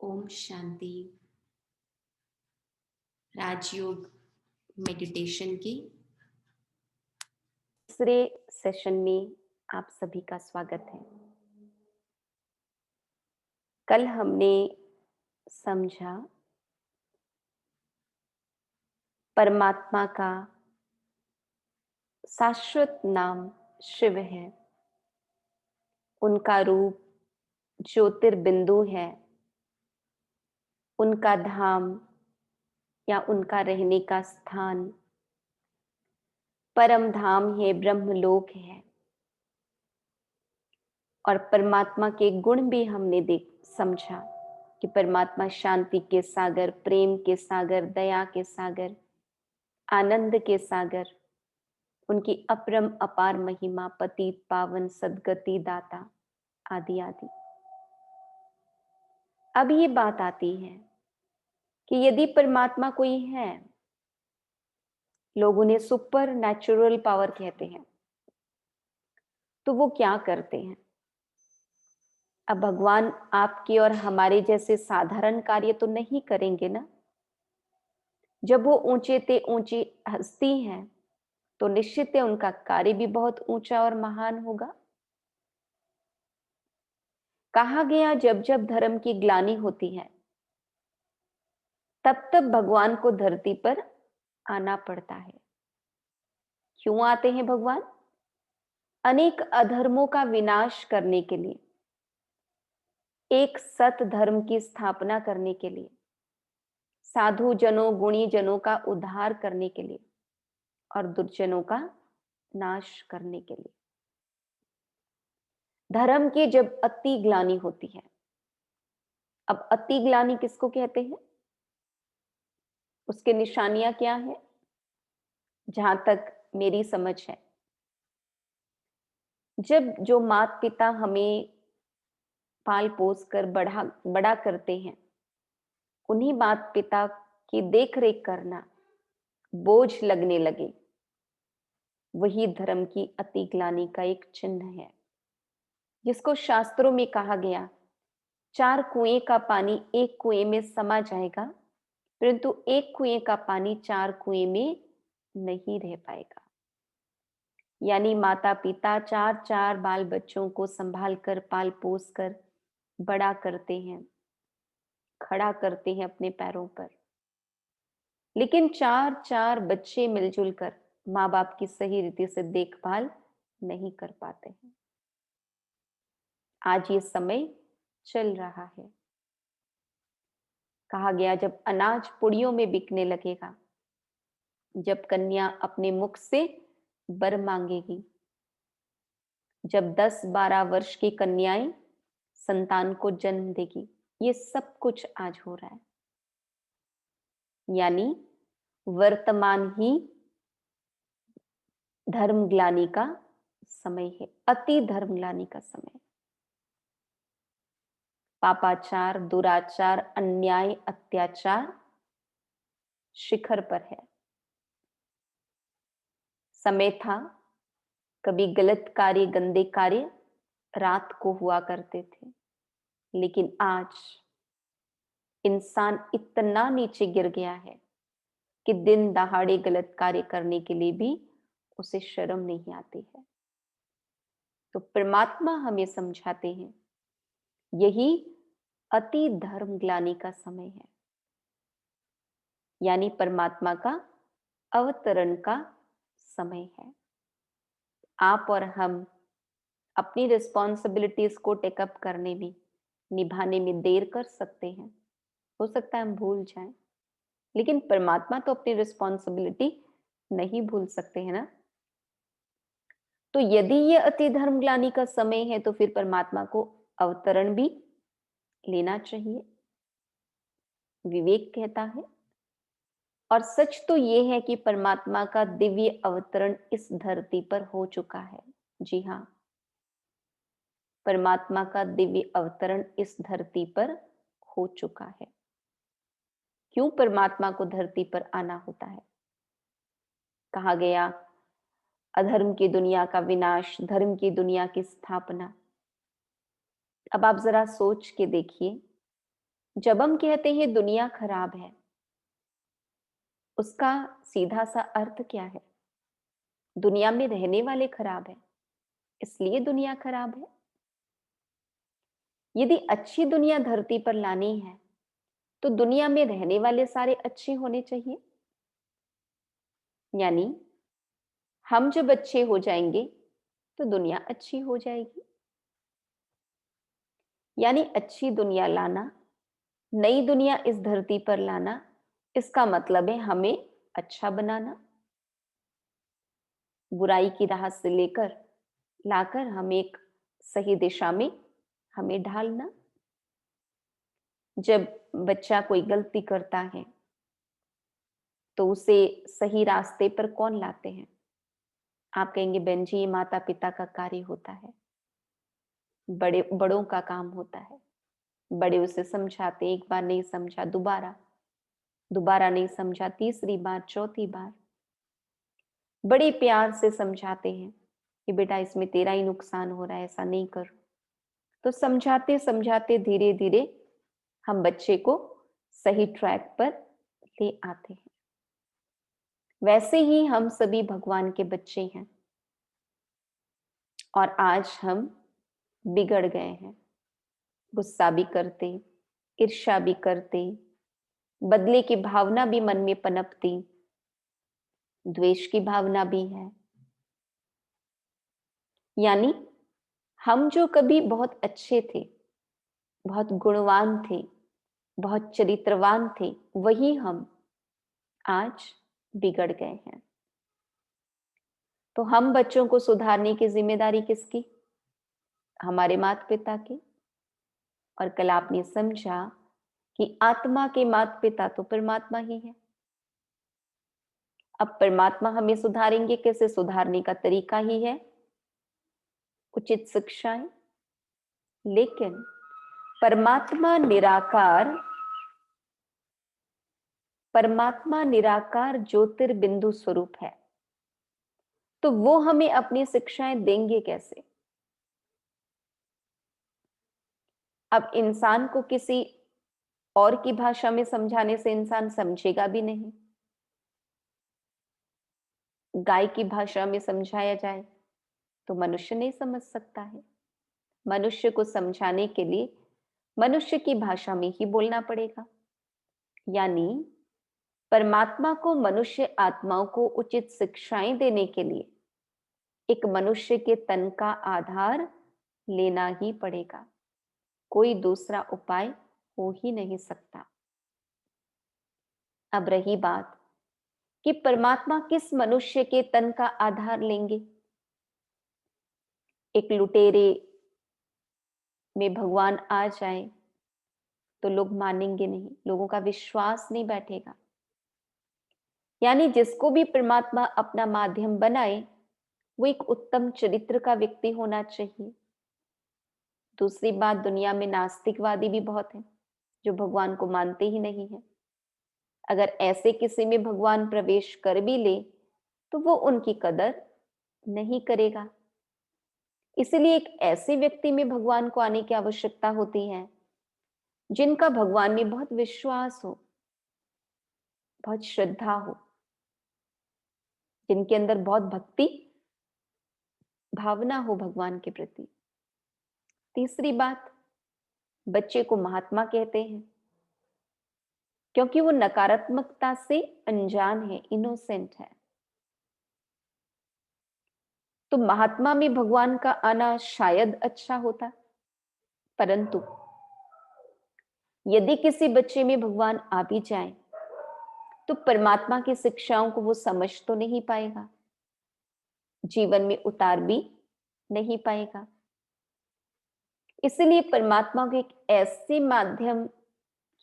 ओम शांति। राजयोग meditation की दूसरे session में आप सभी का स्वागत है। कल हमने समझा परमात्मा का शाश्वत नाम शिव है, उनका रूप ज्योतिर्बिंदु है, उनका धाम या उनका रहने का स्थान परम धाम है, ब्रह्मलोक है। और परमात्मा के गुण भी हमने समझा कि परमात्मा शांति के सागर, प्रेम के सागर, दया के सागर, आनंद के सागर, उनकी अपरम अपार महिमा, पतित पावन सद्गति दाता आदि आदि। अब ये बात आती है कि यदि परमात्मा कोई है, लोग उन्हें सुपर नेचुरल पावर कहते हैं, तो वो क्या करते हैं? अब भगवान आपके और हमारे जैसे साधारण कार्य तो नहीं करेंगे ना। जब वो ऊंचे ते ऊंची हस्ती है तो निश्चित है उनका कार्य भी बहुत ऊंचा और महान होगा। कहा गया जब जब धर्म की ग्लानि होती है तब तब भगवान को धरती पर आना पड़ता है। क्यों आते हैं भगवान? अनेक अधर्मों का विनाश करने के लिए, एक सत धर्म की स्थापना करने के लिए, साधु जनों गुणी जनों का उद्धार करने के लिए और दुर्जनों का नाश करने के लिए। धर्म की जब अति ग्लानि होती है, अब अति ग्लानि किसको कहते हैं? उसके निशानियां क्या है? जहां तक मेरी समझ है, जब जो माता पिता हमें पाल पोस कर बड़ा करते हैं, उन्हीं माता पिता की देख रेख करना बोझ लगने लगे, वही धर्म की अति ग्लानि का एक चिन्ह है, जिसको शास्त्रों में कहा गया 4 कुएं का पानी एक कुएं में समा जाएगा, परंतु एक कुएं का पानी 4 कुएं में नहीं रह पाएगा। यानी माता पिता 4 बाल बच्चों को संभाल कर पाल पोस कर बड़ा करते हैं, खड़ा करते हैं अपने पैरों पर, लेकिन 4 बच्चे मिलजुल कर माँ बाप की सही रीति से देखभाल नहीं कर पाते हैं। आज ये समय चल रहा है। कहा गया जब अनाज पुड़ियों में बिकने लगेगा, जब कन्या अपने मुख से वर मांगेगी, जब 10-12 वर्ष की कन्याएं संतान को जन्म देगी, ये सब कुछ आज हो रहा है। यानी वर्तमान ही धर्म ग्लानि का समय है, अति धर्म ग्लानि का समय। पापाचार, दुराचार, अन्याय, अत्याचार शिखर पर है। समय था कभी गलत कार्य, गंदे कार्य रात को हुआ करते थे, लेकिन आज इंसान इतना नीचे गिर गया है कि दिन दहाड़े गलत कार्य करने के लिए भी उसे शर्म नहीं आती है। तो परमात्मा हमें समझाते हैं, यही अति धर्म ग्लानि का समय है, यानी परमात्मा का अवतरण का समय है। आप और हम अपनी रिस्पॉन्सिबिलिटीज को टेकअप करने में, निभाने में देर कर सकते हैं, हो सकता है हम भूल जाएं, लेकिन परमात्मा तो अपनी रिस्पॉन्सिबिलिटी नहीं भूल सकते हैं ना। तो यदि ये अति धर्म ग्लानि का समय है तो फिर परमात्मा को अवतरण भी लेना चाहिए, विवेक कहता है। और सच तो ये है कि परमात्मा का दिव्य अवतरण इस धरती पर हो चुका है। जी हाँ, परमात्मा का दिव्य अवतरण इस धरती पर हो चुका है। क्यों परमात्मा को धरती पर आना होता है? कहा गया अधर्म की दुनिया का विनाश, धर्म की दुनिया की स्थापना। अब आप जरा सोच के देखिए, जब हम कहते हैं दुनिया खराब है, उसका सीधा सा अर्थ क्या है? दुनिया में रहने वाले खराब है, इसलिए दुनिया खराब है। यदि अच्छी दुनिया धरती पर लानी है, तो दुनिया में रहने वाले सारे अच्छे होने चाहिए। यानी हम जब अच्छे हो जाएंगे, तो दुनिया अच्छी हो जाएगी। यानी अच्छी दुनिया लाना, नई दुनिया इस धरती पर लाना, इसका मतलब है हमें अच्छा बनाना, बुराई की राह से लेकर लाकर हम एक सही दिशा में हमें ढालना। जब बच्चा कोई गलती करता है, तो उसे सही रास्ते पर कौन लाते हैं? आप कहेंगे बहन जी, ये माता पिता का कार्य होता है, बड़ों का काम होता है। बड़े उसे समझाते, एक बार नहीं समझा, दोबारा, दोबारा नहीं समझा, तीसरी बार, चौथी बार बड़े प्यार से समझाते हैं कि बेटा इसमें तेरा ही नुकसान हो रहा है, ऐसा नहीं करो। तो समझाते समझाते धीरे धीरे हम बच्चे को सही ट्रैक पर ले आते हैं। वैसे ही हम सभी भगवान के बच्चे हैं, और आज हम बिगड़ गए हैं। गुस्सा भी करते, ईर्ष्या भी करते, बदले की भावना भी मन में पनपती, द्वेष की भावना भी है। यानी हम जो कभी बहुत अच्छे थे, बहुत गुणवान थे, बहुत चरित्रवान थे, वही हम आज बिगड़ गए हैं। तो हम बच्चों को सुधारने की जिम्मेदारी किसकी? हमारे माता पिता की। और कल आपने समझा कि आत्मा के माता पिता तो परमात्मा ही है। अब परमात्मा हमें सुधारेंगे कैसे? सुधारने का तरीका ही है उचित शिक्षाएं। लेकिन परमात्मा निराकार ज्योतिर्बिंदु स्वरूप है, तो वो हमें अपनी शिक्षाएं देंगे कैसे? अब इंसान को किसी और की भाषा में समझाने से इंसान समझेगा भी नहीं। गाय की भाषा में समझाया जाए तो मनुष्य नहीं समझ सकता है। मनुष्य को समझाने के लिए मनुष्य की भाषा में ही बोलना पड़ेगा। यानी परमात्मा को मनुष्य आत्माओं को उचित शिक्षाएं देने के लिए एक मनुष्य के तन का आधार लेना ही पड़ेगा। कोई दूसरा उपाय हो ही नहीं सकता। अब रही बात कि परमात्मा किस मनुष्य के तन का आधार लेंगे। एक लुटेरे में भगवान आ जाए तो लोग मानेंगे नहीं, लोगों का विश्वास नहीं बैठेगा। यानी जिसको भी परमात्मा अपना माध्यम बनाए, वो एक उत्तम चरित्र का व्यक्ति होना चाहिए। दूसरी बात, दुनिया में नास्तिकवादी भी बहुत हैं जो भगवान को मानते ही नहीं है। अगर ऐसे किसी में भगवान प्रवेश कर भी ले, तो वो उनकी कदर नहीं करेगा। इसलिए एक ऐसे व्यक्ति में भगवान को आने की आवश्यकता होती है जिनका भगवान में बहुत विश्वास हो, बहुत श्रद्धा हो, जिनके अंदर बहुत भक्ति भावना हो भगवान के प्रति। तीसरी बात, बच्चे को महात्मा कहते हैं क्योंकि वो नकारात्मकता से अनजान है, इनोसेंट है। तो महात्मा में भगवान का आना शायद अच्छा होता, परंतु यदि किसी बच्चे में भगवान आ भी जाए, तो परमात्मा की शिक्षाओं को वो समझ तो नहीं पाएगा, जीवन में उतार भी नहीं पाएगा। इसलिए परमात्मा को एक ऐसे माध्यम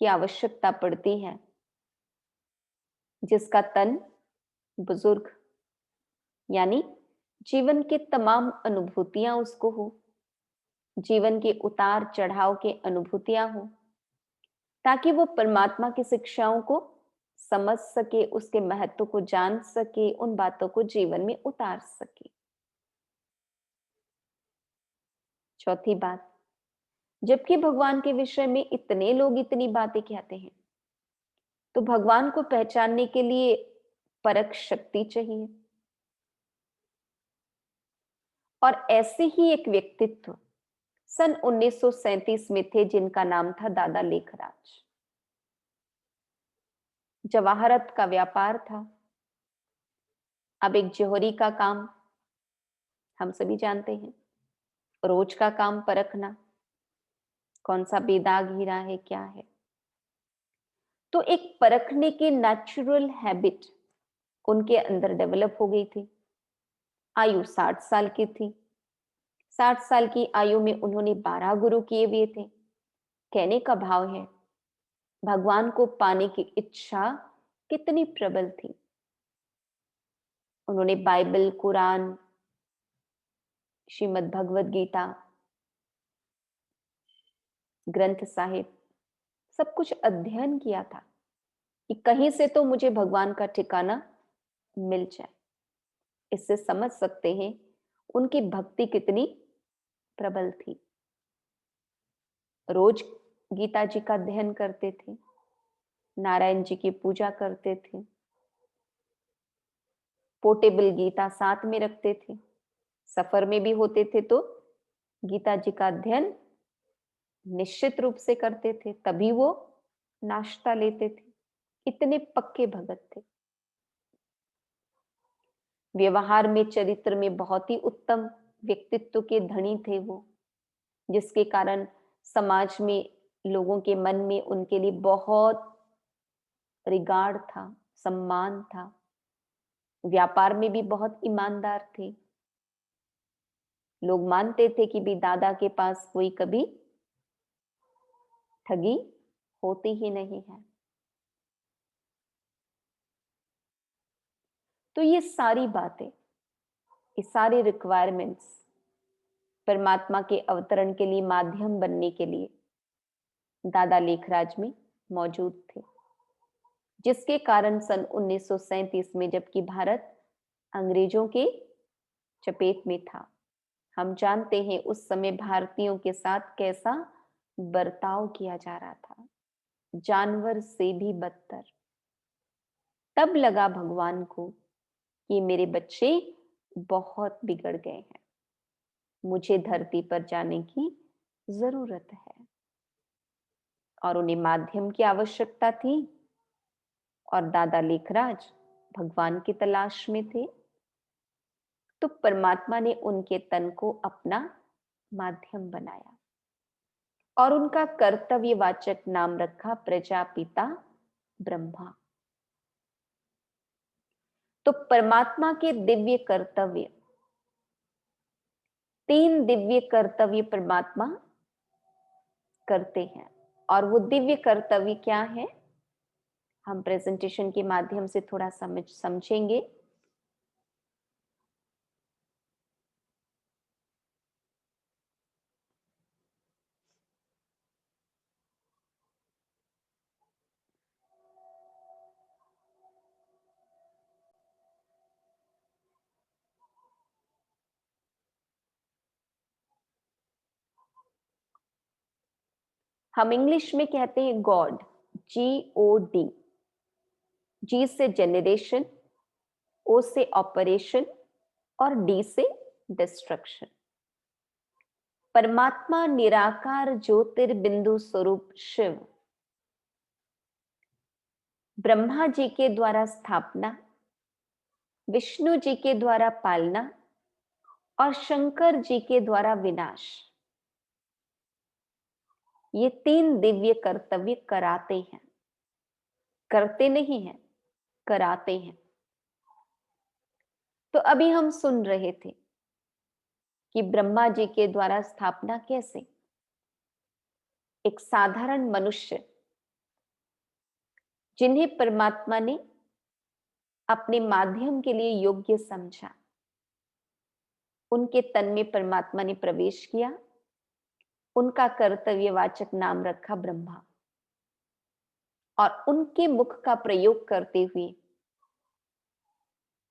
की आवश्यकता पड़ती है जिसका तन बुजुर्ग, यानी जीवन के तमाम अनुभूतियां उसको हो, जीवन के उतार चढ़ाव के अनुभूतियां हो, ताकि वो परमात्मा की शिक्षाओं को समझ सके, उसके महत्व को जान सके, उन बातों को जीवन में उतार सके। चौथी बात, जबकि भगवान के विषय में इतने लोग इतनी बातें कहते हैं। तो भगवान को पहचानने के लिए परख शक्ति चाहिए। और ऐसे ही एक व्यक्तित्व सन 1937 में थे जिनका नाम था दादा लेखराज। जवाहरत का व्यापार था। अब एक जौहरी का काम हम सभी जानते हैं, रोज का काम परखना, कौन सा बेदाग हीरा है, क्या है। तो एक परखने की नेचुरल हैबिट उनके अंदर डेवलप हो गई थी। आयु 60 साल की थी। 60 साल की आयु में उन्होंने 12 गुरु किए हुए थे। कहने का भाव है भगवान को पाने की इच्छा कितनी प्रबल थी। उन्होंने बाइबल, कुरान, श्रीमद् भगवत गीता, ग्रंथ साहिब सब कुछ अध्ययन किया था कि कहीं से तो मुझे भगवान का ठिकाना मिल जाए। इससे समझ सकते हैं उनकी भक्ति कितनी प्रबल थी। रोज गीता जी का अध्ययन करते थे, नारायण जी की पूजा करते थे, पोर्टेबल गीता साथ में रखते थे। सफर में भी होते थे तो गीता जी का अध्ययन निश्चित रूप से करते थे, तभी वो नाश्ता लेते थे। इतने पक्के भगत थे। व्यवहार में, चरित्र में बहुत ही उत्तम व्यक्तित्व के धनी थे वो, जिसके कारण समाज में, लोगों के मन में उनके लिए बहुत रिगार्ड था, सम्मान था। व्यापार में भी बहुत ईमानदार थे। लोग मानते थे कि भी दादा के पास कोई कभी ठगी होती ही नहीं है। तो ये सारी बातें, ये सारे रिक्वायरमेंट्स परमात्मा के अवतरण के लिए माध्यम बनने के लिए दादा लेखराज में मौजूद थे, जिसके कारण सन 1937 में जबकि भारत अंग्रेजों के चपेट में था, हम जानते हैं उस समय भारतीयों के साथ कैसा बर्ताव किया जा रहा था, जानवर से भी बदतर। तब लगा भगवान को कि मेरे बच्चे बहुत बिगड़ गए हैं, मुझे धरती पर जाने की जरूरत है। और उन्हें माध्यम की आवश्यकता थी और दादा लेखराज भगवान की तलाश में थे। तो परमात्मा ने उनके तन को अपना माध्यम बनाया और उनका कर्तव्यवाचक नाम रखा प्रजापिता ब्रह्मा। तो परमात्मा के दिव्य कर्तव्य, 3 दिव्य कर्तव्य परमात्मा करते हैं। और वो दिव्य कर्तव्य क्या है, हम प्रेजेंटेशन के माध्यम से थोड़ा समझेंगे। हम इंग्लिश में कहते हैं गॉड, GOD। जी से जनरेशन, ओ से ऑपरेशन और डी से डिस्ट्रक्शन। परमात्मा निराकार ज्योतिर्बिंदु स्वरूप शिव ब्रह्मा जी के द्वारा स्थापना, विष्णु जी के द्वारा पालना और शंकर जी के द्वारा विनाश, ये 3 दिव्य कर्तव्य कराते हैं। करते नहीं हैं, कराते हैं। तो अभी हम सुन रहे थे कि ब्रह्मा जी के द्वारा स्थापना कैसे, एक साधारण मनुष्य जिन्हें परमात्मा ने अपने माध्यम के लिए योग्य समझा, उनके तन में परमात्मा ने प्रवेश किया, उनका कर्तव्यवाचक नाम रखा ब्रह्मा और उनके मुख का प्रयोग करते हुए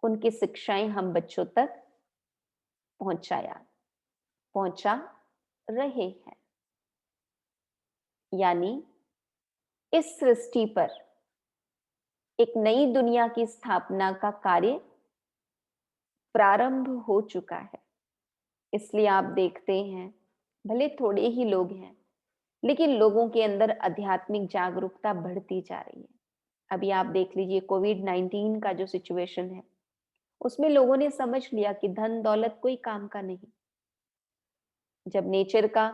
उनकी शिक्षाएं हम बच्चों तक पहुंचा रहे हैं। यानी इस सृष्टि पर एक नई दुनिया की स्थापना का कार्य प्रारंभ हो चुका है। इसलिए आप देखते हैं, भले थोड़े ही लोग हैं, लेकिन लोगों के अंदर आध्यात्मिक जागरूकता बढ़ती जा रही है। अभी आप देख लीजिए कोविड-19 का जो सिचुएशन है, उसमें लोगों ने समझ लिया कि धन दौलत कोई काम का नहीं। जब नेचर का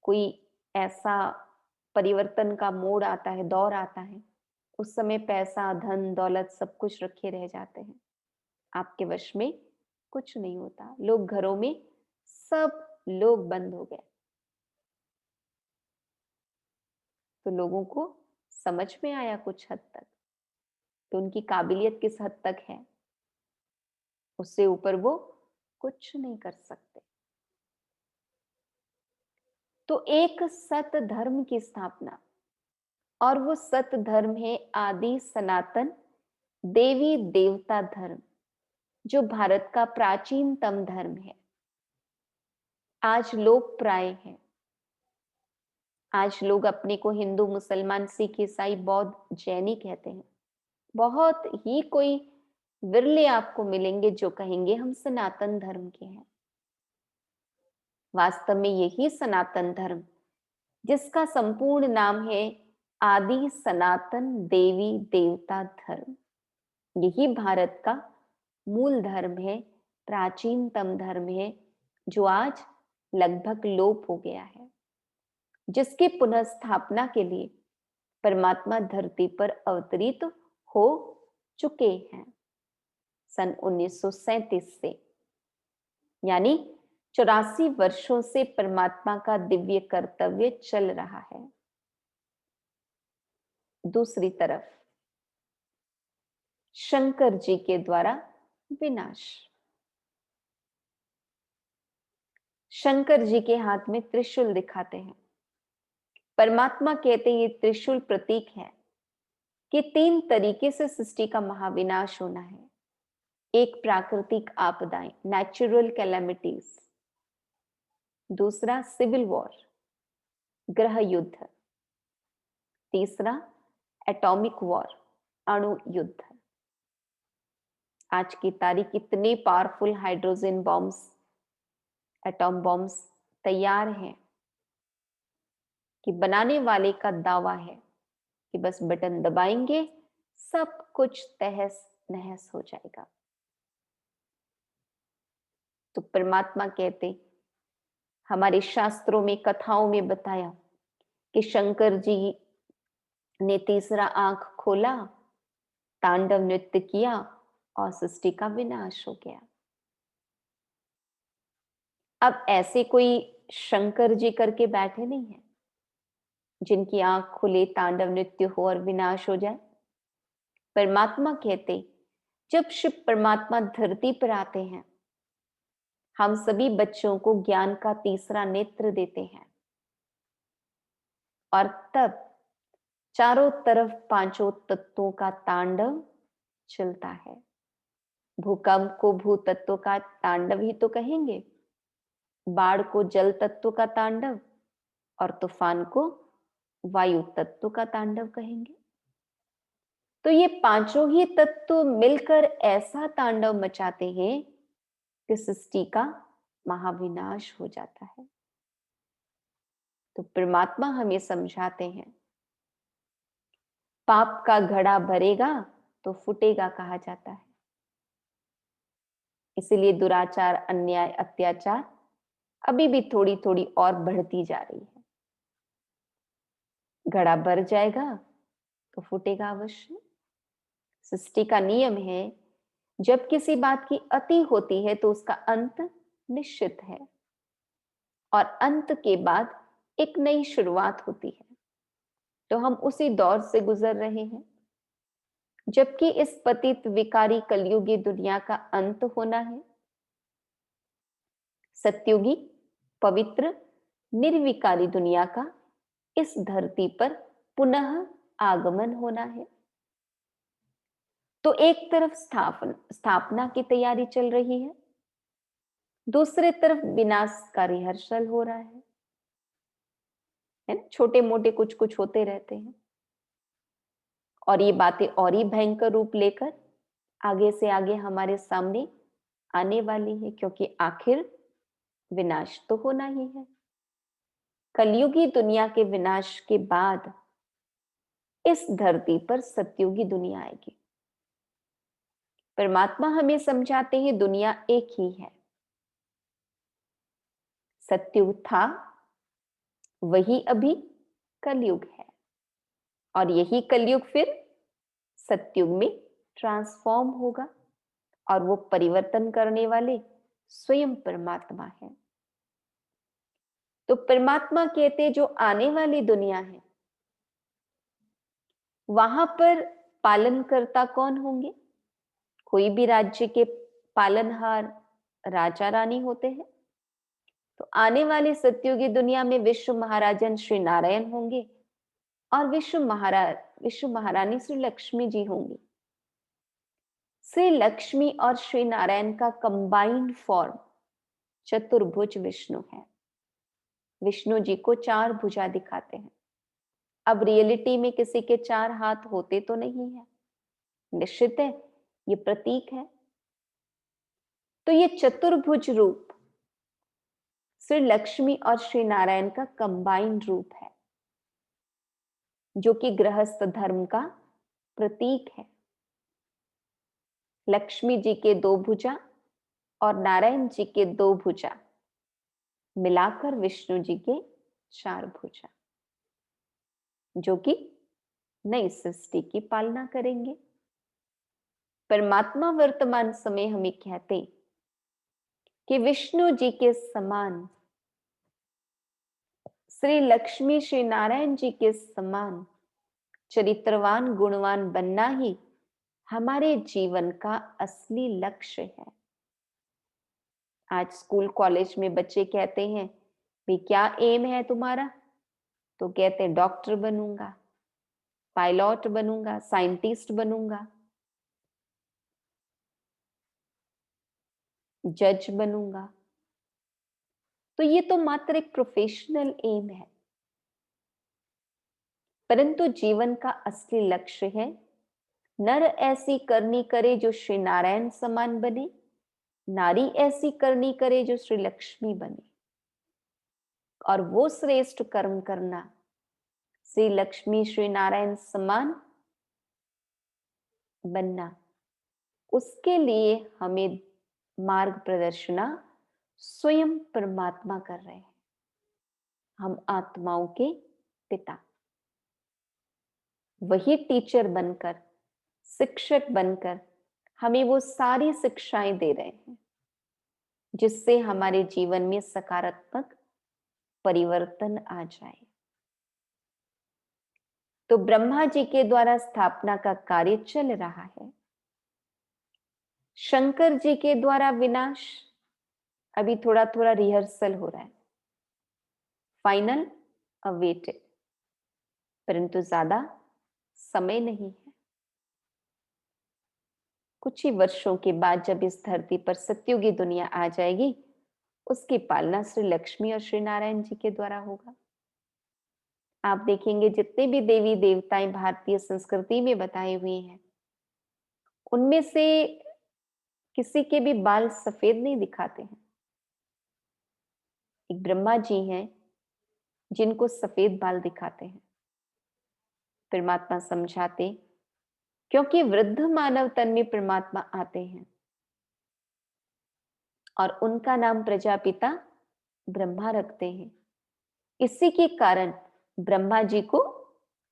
कोई ऐसा परिवर्तन का मोड़ आता है, दौर आता है, उस समय पैसा, धन दौलत सब कुछ रखे रह जाते हैं। आपके वश में कुछ नहीं होता। लोग घरों में सब लोग बंद हो गए। तो लोगों को समझ में आया कुछ हद तक, तो उनकी काबिलियत किस हद तक है, उससे ऊपर वो कुछ नहीं कर सकते। तो एक सत धर्म की स्थापना, और वो सत धर्म है आदि सनातन देवी देवता धर्म, जो भारत का प्राचीनतम धर्म है। आज लोग प्राय है। आज लोग अपने को हिंदू, मुसलमान, सिख, ईसाई, बौद्ध, जैनी कहते हैं। बहुत ही कोई विरले आपको मिलेंगे जो कहेंगे हम सनातन धर्म के हैं। वास्तव में यही सनातन धर्म, जिसका संपूर्ण नाम है आदि सनातन देवी देवता धर्म, यही भारत का मूल धर्म है, प्राचीनतम धर्म है, जो आज लगभग लोप हो गया है, जिसकी पुनः स्थापना के लिए परमात्मा धरती पर अवतरित हो चुके हैं सन 1937 से। यानी 84 वर्षों से परमात्मा का दिव्य कर्तव्य चल रहा है। दूसरी तरफ शंकर जी के द्वारा विनाश। शंकर जी के हाथ में त्रिशूल दिखाते हैं। परमात्मा कहते हैं ये त्रिशूल प्रतीक है कि 3 तरीके से सृष्टि का महाविनाश होना है। एक, प्राकृतिक आपदाएं, नेचुरल कैलेमिटीज। दूसरा, सिविल वॉर, ग्रह युद्ध। तीसरा, एटॉमिक वॉर, अणु युद्ध। आज की तारीख इतने powerful hydrogen bombs, atom bombs तैयार हैं कि बनाने वाले का दावा है कि बस बटन दबाएंगे, सब कुछ तहस नहस हो जाएगा। तो परमात्मा कहते, हमारे शास्त्रों में, कथाओं में बताया कि शंकर जी ने तीसरा आंख खोला, तांडव नृत्य किया और सृष्टि का विनाश हो गया। अब ऐसे कोई शंकर जी करके बैठे नहीं है जिनकी आंख खुले, तांडव नृत्य हो और विनाश हो जाए। परमात्मा कहते, जब शिव परमात्मा धरती पर आते हैं, हम सभी बच्चों को ज्ञान का तीसरा नेत्र देते हैं, और तब चारों तरफ पांचों तत्वों का तांडव चलता है। भूकंप को भू तत्व का तांडव ही तो कहेंगे, बाढ़ को जल तत्व का तांडव, और तूफान को वायु तत्व का तांडव कहेंगे। तो ये पांचों ही तत्व मिलकर ऐसा तांडव मचाते हैं कि सृष्टि का महाविनाश हो जाता है। तो परमात्मा हमें समझाते हैं, पाप का घड़ा भरेगा तो फूटेगा कहा जाता है। इसीलिए दुराचार, अन्याय, अत्याचार अभी भी थोड़ी थोड़ी और बढ़ती जा रही है। घड़ा भर जाएगा तो फूटेगा अवश्य। सृष्टि का नियम है, जब किसी बात की अति होती है तो उसका अंत निश्चित है, और अंत के बाद एक नई शुरुआत होती है। तो हम उसी दौर से गुजर रहे हैं, जबकि इस पतित विकारी कलयुगी दुनिया का अंत होना है। सत्युगी पवित्र निर्विकारी दुनिया का इस धरती पर पुनः आगमन होना है। तो एक तरफ स्थापना की तैयारी चल रही है, दूसरे तरफ विनाश का रिहर्सल हो रहा है। है ना, छोटे मोटे कुछ कुछ होते रहते हैं। और ये बातें और ही भयंकर रूप लेकर आगे से आगे हमारे सामने आने वाली है, क्योंकि आखिर विनाश तो होना ही है। कलयुगी दुनिया के विनाश के बाद इस धरती पर सतयुगी दुनिया आएगी। परमात्मा हमें समझाते हैं दुनिया एक ही है। सतयुग था, वही अभी कलयुग है, और यही कलयुग फिर सतयुग में ट्रांसफॉर्म होगा, और वो परिवर्तन करने वाले स्वयं परमात्मा है। तो परमात्मा कहते जो आने वाली दुनिया है, वहां पर पालनकर्ता कौन होंगे? कोई भी राज्य के पालनहार राजा रानी होते हैं। तो आने वाली सतयुगी दुनिया में विश्व महाराजन श्री नारायण होंगे, और विश्व महारानी श्री लक्ष्मी जी होंगी। श्री लक्ष्मी और श्री नारायण का कंबाइंड फॉर्म चतुर्भुज विष्णु है। विष्णु जी को 4 भुजा दिखाते हैं। अब रियलिटी में किसी के 4 हाथ होते तो नहीं है, निश्चित है, ये प्रतीक है। तो ये चतुर्भुज रूप श्री लक्ष्मी और श्री नारायण का कंबाइंड रूप है, जो कि गृहस्थ धर्म का प्रतीक है। लक्ष्मी जी के 2 भुजा और नारायण जी के 2 भुजा मिलाकर विष्णु जी के 4 भुजा, जो कि नई सृष्टि की पालना करेंगे। परमात्मा वर्तमान समय हमें कहते कि विष्णु जी के समान, श्री लक्ष्मी श्री नारायण जी के समान चरित्रवान गुणवान बनना ही हमारे जीवन का असली लक्ष्य है। आज स्कूल कॉलेज में बच्चे कहते हैं, भी क्या एम है तुम्हारा? तो कहते हैं डॉक्टर बनूंगा, पायलट बनूंगा, साइंटिस्ट बनूंगा, जज बनूंगा। तो ये तो मात्र एक प्रोफेशनल एम है, परंतु जीवन का असली लक्ष्य है नर ऐसी करनी करे जो श्री नारायण समान बने, नारी ऐसी करनी करे जो श्री लक्ष्मी बने, और वो श्रेष्ठ कर्म करना श्री लक्ष्मी श्री नारायण समान बनना। उसके लिए हमें मार्ग प्रदर्शना स्वयं परमात्मा कर रहे हैं। हम आत्माओं के पिता, वही टीचर बनकर, शिक्षक बनकर हमें वो सारी शिक्षाएं दे रहे हैं जिससे हमारे जीवन में सकारात्मक परिवर्तन आ जाए। तो ब्रह्मा जी के द्वारा स्थापना का कार्य चल रहा है। शंकर जी के द्वारा विनाश अभी थोड़ा थोड़ा रिहर्सल हो रहा है, फाइनल अवेटेड, परंतु ज्यादा समय नहीं है। कुछ ही वर्षों के बाद जब इस धरती पर सतयुगी दुनिया आ जाएगी, उसकी पालना श्री लक्ष्मी और श्री नारायण जी के द्वारा होगा। आप देखेंगे जितने भी देवी देवताएं भारतीय संस्कृति में बताए हुए हैं, उनमें से किसी के भी बाल सफेद नहीं दिखाते हैं। एक ब्रह्मा जी हैं जिनको सफेद बाल दिखाते हैं। परमात्मा समझाते, क्योंकि वृद्ध मानव तन में परमात्मा आते हैं और उनका नाम प्रजापिता ब्रह्मा रखते हैं। इसी के कारण ब्रह्मा जी को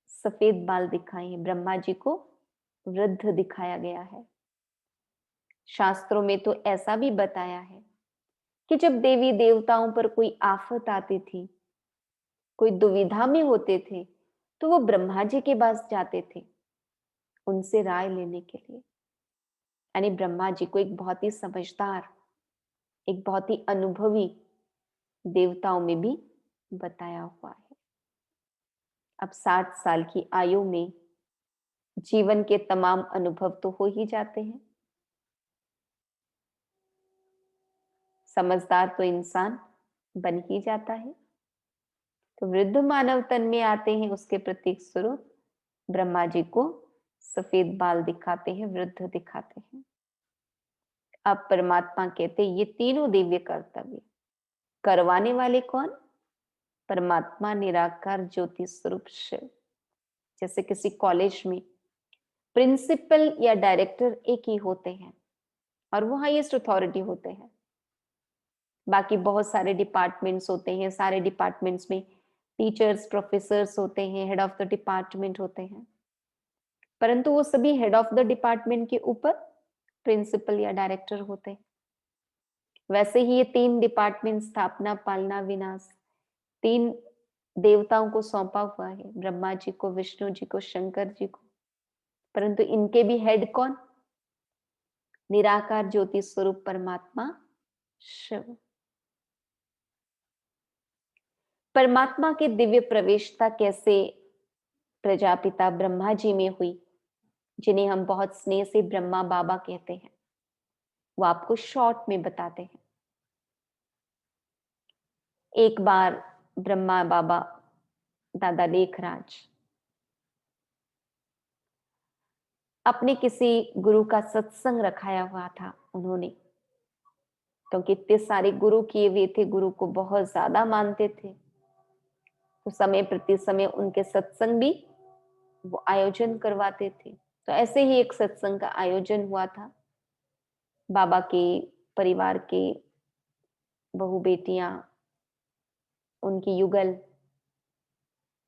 सफेद बाल दिखाए हैं, ब्रह्मा जी को वृद्ध दिखाया गया है। शास्त्रों में तो ऐसा भी बताया है कि जब देवी देवताओं पर कोई आफत आती थी, कोई दुविधा में होते थे, तो वो ब्रह्मा जी के पास जाते थे उनसे राय लेने के लिए। यानी ब्रह्मा जी को एक बहुत ही समझदार, एक बहुत ही अनुभवी देवताओं में भी बताया हुआ है। अब 60 साल की आयु में जीवन के तमाम अनुभव तो हो ही जाते हैं। समझदार तो इंसान बन ही जाता है। तो वृद्ध मानव तन में आते हैं, उसके प्रतीक स्वरूप ब्रह्मा जी को सफेद बाल दिखाते हैं, वृद्ध दिखाते हैं। अब परमात्मा कहते ये तीनों दिव्य कर्तव्य करवाने वाले कौन? परमात्मा निराकार ज्योति स्वरूप शिव। जैसे किसी कॉलेज में प्रिंसिपल या डायरेक्टर एक ही होते हैं और वो हाईएस्ट अथॉरिटी होते हैं। बाकी बहुत सारे डिपार्टमेंट्स होते हैं, सारे डिपार्टमेंट्स में टीचर्स, प्रोफेसर्स होते हैं, हेड ऑफ द डिपार्टमेंट होते हैं, परंतु वो सभी हेड ऑफ द डिपार्टमेंट के ऊपर प्रिंसिपल या डायरेक्टर होते हैं। वैसे ही ये तीन डिपार्टमेंट स्थापना, पालना, विनाश तीन देवताओं को सौंपा हुआ है, ब्रह्मा जी को, विष्णु जी को, शंकर जी को, परंतु इनके भी हेड कौन? निराकार ज्योति स्वरूप परमात्मा शिव। परमात्मा के दिव्य प्रवेशता कैसे प्रजापिता ब्रह्मा जी में हुई, जिन्हें हम बहुत स्नेह से ब्रह्मा बाबा कहते हैं, वो आपको शॉर्ट में बताते हैं। एक बार ब्रह्मा बाबा दादा लेखराज अपने किसी गुरु का सत्संग रखाया हुआ था उन्होंने, क्योंकि इतने सारे गुरु किए हुए थे, गुरु को बहुत ज्यादा मानते थे, तो समय प्रति समय उनके सत्संग भी वो आयोजन करवाते थे। तो ऐसे ही एक सत्संग का आयोजन हुआ था। बाबा के परिवार के बहू बेटियां, उनकी युगल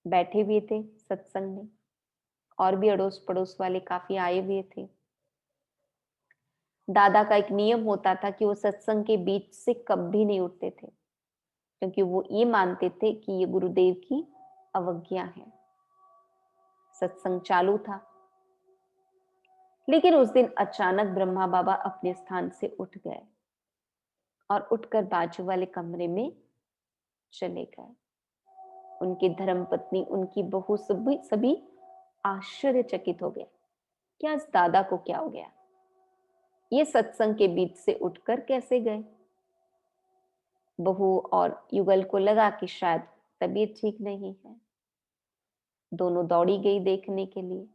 बैठे हुए थे सत्संग में, और भी अड़ोस पड़ोस वाले काफी आए हुए थे। दादा का एक नियम होता था कि वो सत्संग के बीच से कभी नहीं उठते थे, क्योंकि वो ये मानते थे कि ये गुरुदेव की अवज्ञा है। सत्संग चालू था, लेकिन उस दिन अचानक ब्रह्मा बाबा अपने स्थान से उठ गए और उठकर बाजू वाले कमरे में चले गए। उनकी धर्मपत्नी, उनकी बहू, सभी आश्चर्यचकित हो गए, क्या इस दादा को क्या हो गया, ये सत्संग के बीच से उठकर कैसे गए। बहू और युगल को लगा कि शायद तबीयत ठीक नहीं है, दोनों दौड़ी गई देखने के लिए,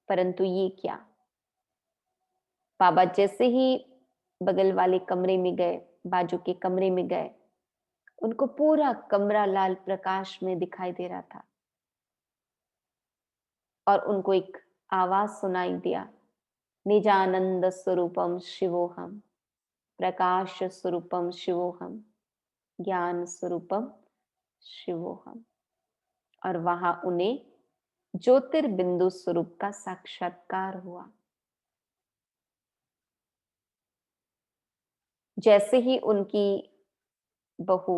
परंतु ये क्या। बाबा जैसे ही बगल वाले कमरे में गए, बाजू के कमरे में गए, उनको पूरा कमरा लाल प्रकाश में दिखाई दे रहा था और उनको एक आवाज सुनाई दिया, निजानंद स्वरूपम शिवोहम, प्रकाश स्वरूपम शिवोहम, ज्ञान स्वरूपम शिवोहम। और वहां उन्हें ज्योतिर्बिंदु स्वरूप का साक्षात्कार हुआ। जैसे ही उनकी बहू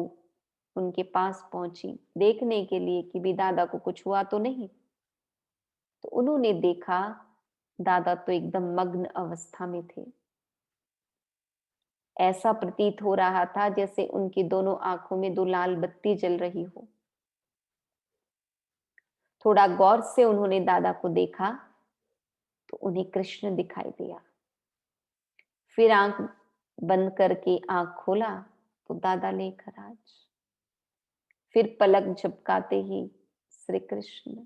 उनके पास पहुंची देखने के लिए कि भी दादा को कुछ हुआ तो नहीं, तो उन्होंने देखा दादा तो एकदम मग्न अवस्था में थे। ऐसा प्रतीत हो रहा था जैसे उनकी दोनों आंखों में दो लाल बत्ती जल रही हो। थोड़ा गौर से उन्होंने दादा को देखा तो उन्हें कृष्ण दिखाई दिया। फिर आंख बंद करके आंख खोला तो दादा लेकर आज, फिर पलक झपकाते ही श्री कृष्ण।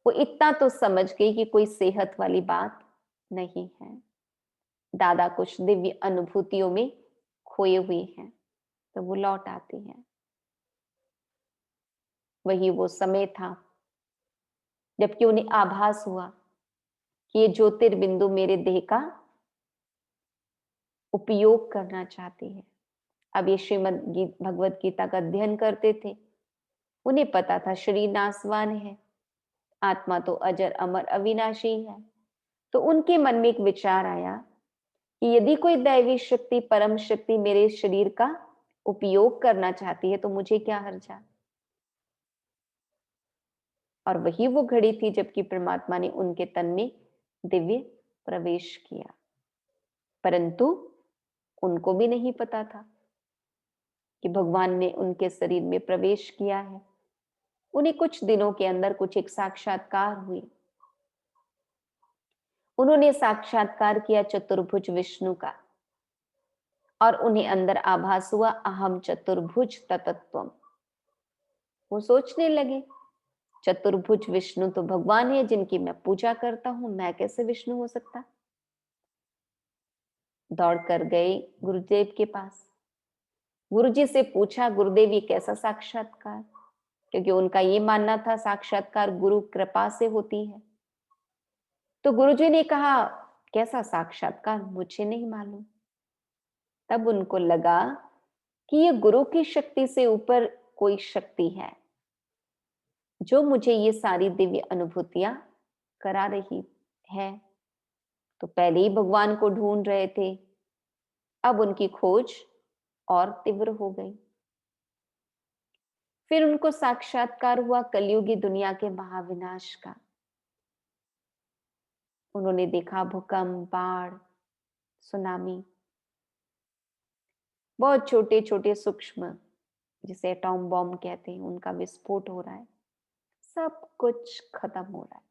वो इतना तो समझ गई कि कोई सेहत वाली बात नहीं है, दादा कुछ दिव्य अनुभूतियों में खोए हुए हैं, तो वो लौट आती हैं। वही वो समय था जबकि उन्हें आभास हुआ कि ये ज्योतिर्बिंदु मेरे देह का उपयोग करना चाहती है। अब ये भगवत गीता का अध्ययन करते थे, उन्हें पता था शरीर नाशवान है, आत्मा तो अजर अमर अविनाशी है। तो उनके मन में एक विचार आया कि यदि कोई दैवी शक्ति, परम शक्ति मेरे शरीर का उपयोग करना चाहती है तो मुझे क्या हर्जा। और वही वो घड़ी थी जबकि परमात्मा ने उनके तन में दिव्य प्रवेश किया, परंतु उनको भी नहीं पता था कि भगवान ने उनके शरीर में प्रवेश किया है। उन्हें कुछ दिनों के अंदर कुछ एक साक्षात्कार हुई। उन्होंने साक्षात्कार किया चतुर्भुज विष्णु का और उन्हें अंदर आभास हुआ अहम चतुर्भुज ततत्वम, वो सोचने लगे, चतुर्भुज विष्णु तो भगवान है जिनकी मैं पूजा करता हूं, मैं कैसे विष्णु हो सकता। दौड़ कर गए गुरुदेव के पास। गुरुजी से पूछा, गुरुदेव ये कैसा साक्षात्कार? क्योंकि उनका ये मानना था साक्षात्कार गुरु कृपा से होती है। तो गुरुजी ने कहा, कैसा साक्षात्कार, मुझे नहीं मालूम। तब उनको लगा कि ये गुरु की शक्ति से ऊपर कोई शक्ति है जो मुझे ये सारी दिव्य अनुभूतियां करा रही है। तो पहले ही भगवान को ढूंढ रहे थे, अब उनकी खोज और तीव्र हो गई। फिर उनको साक्षात्कार हुआ कलयुगी दुनिया के महाविनाश का। उन्होंने देखा भूकंप, बाढ़, सुनामी, बहुत छोटे छोटे सूक्ष्म जिसे एटॉम बॉम्ब कहते हैं उनका विस्फोट हो रहा है, सब कुछ खत्म हो रहा है।